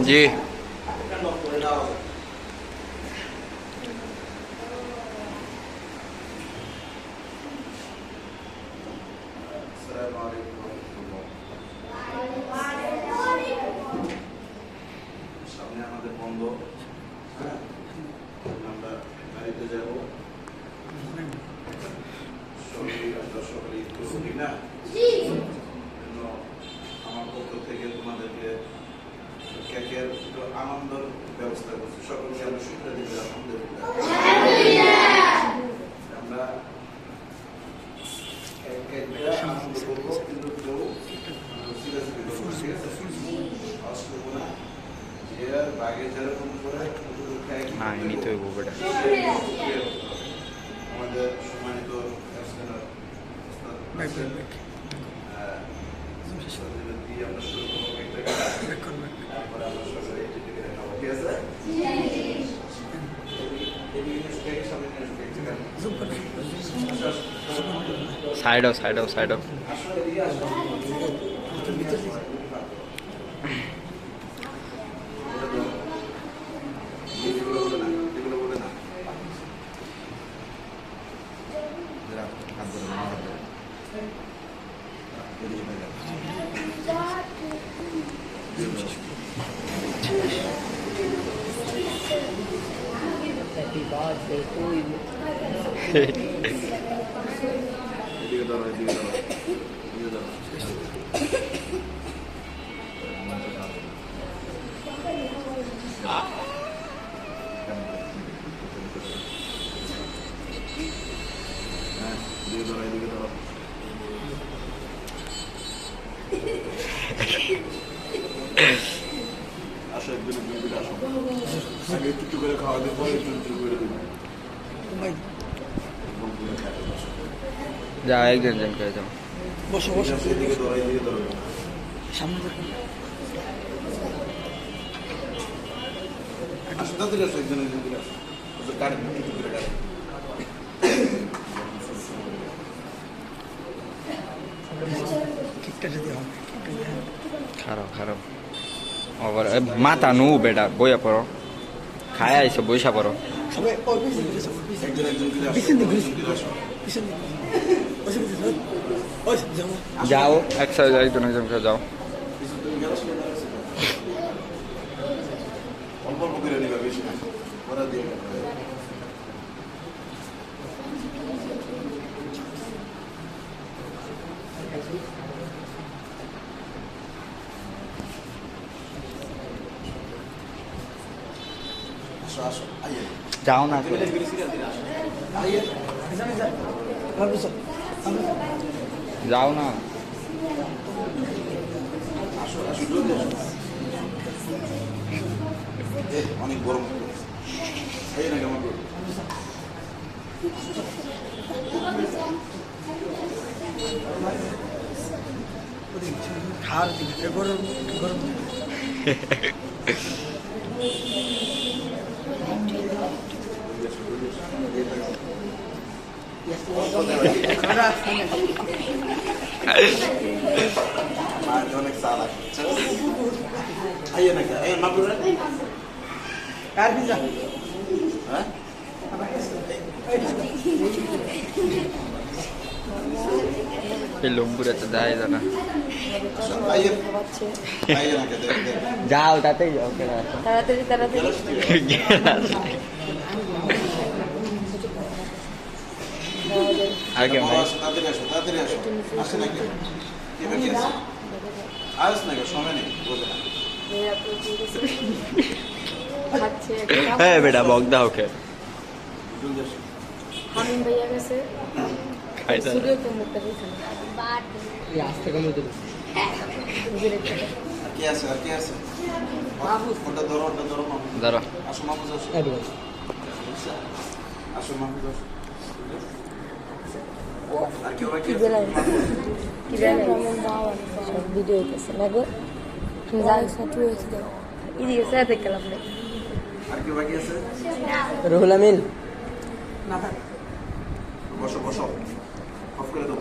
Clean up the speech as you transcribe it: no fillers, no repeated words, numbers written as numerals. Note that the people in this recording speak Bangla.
জি সামনে আমাদের বন্ধ, আমরা বাড়িতে যাব। সকালে ঈদ করবো ঠিক না? আমার পক্ষ থেকে তোমাদেরকে কেকের একটু আনন্দের ব্যবস্থা করছি। সকলকে আমরা শুক্রিয়া দিই আলহামদুলিল্লাহ। আমরা আনন্দ করবো, কিন্তু কেউ সিরিয়াসলি করবো না, ঠিক আছে? আওয়াজ করবো না। যে বাঘে যেরকম করে হ্যাঁ নিতে হইব বেটা আমাদের সম্মানিত আমরা শুরু করবো তারপরে আমরা সবাই এই টিকে খাবো, ঠিক আছে? সাইডও সাইডও সাইডও Happy birthday to you. এদিকে ধরো, এদিকে ধরো, এদিকে ধরো। হ্যাঁ, এদিকে ধরো, এদিকে ধরো। আসো, একদিন একদিন আসো। আগে একটু করে খাওয়া দিয়ে পরে একটু করে দেবো। যা একজন জন করে যাও বসো বসো এদিকে ধরো, এদিকে ধরো। সামনে দেখো আসো, তাড়াতাড়ি আসো, একজন একজন করে আসো। ওদের গাড়ি একটু করে গাড়ি। কেকটা যদি হবে খারাপ খারাপ আবার মাথা নু বেটা বইয়া পড়ো খায় আইসো বইসা পড়ো সবাই ওই একজন একজন করে আসো, পিছন দিকে একজন করে আসো। পিছন দিকে ওই যাও যাও একসাথে একজন একজন করে যাও পিছন থেকে গেলে সে দাঁড়াচ্ছে। অল্প অল্প করে নিবা, বেশি না। ওরা দিয়ে গেল। আসো, আসো, আইয়ে। যাও না ধীরে ধীরে সিরিয়াস দিলে আসো। আইয়ে। যাও না আসো, আসো, জলদি আসো। অনেক গরম পড়েছে। এই না কেমন করে? খাওয়ার দিকে গরম গরম মায়ের অনেক চালাক। আইয়ে না কে? এই মাগুর রে? কার পিজা হ্যাঁ? এই লম্বুরে তো দেয় না আসো, আইয়ে। আইয়ে না কে? দেখ, দেখ। যাও তাতেই যাও কেন তাড়াতাড়ি তাড়াতাড়ি আগে বড় আসো, তাড়াতাড়ি আসো, তাড়াতাড়ি আসো। আসে না কে? কে বাকি আছে? আস না কে? সময় নেই, বোঝে না। খাচ্ছে হ্যাঁ বেটা বক দাও ওকে জলদি আসো। হামিম ভাইয়া গেছে খাইতে স্টুডিও তো মুখটা দিয়েছে এই আস্তে কমে দেবো আর কে আছে? আর কে আছে? ওটা ধরো, ওটা ধরো, মাহমুদ। ধরো আসো, মাহমুদ, আসো। আসো, মাহমুদ, আসো। আর কেউ বাকি আছে? কি জানি সব ভিডিও হইতেছে না গো তুমি যাই সাথে হয়েছে এদিকে স্যার দেখে লাভ নেই আর কেউ বাকি আছে? রুহুল আমিন বসো, বসো। অফ করে দাও।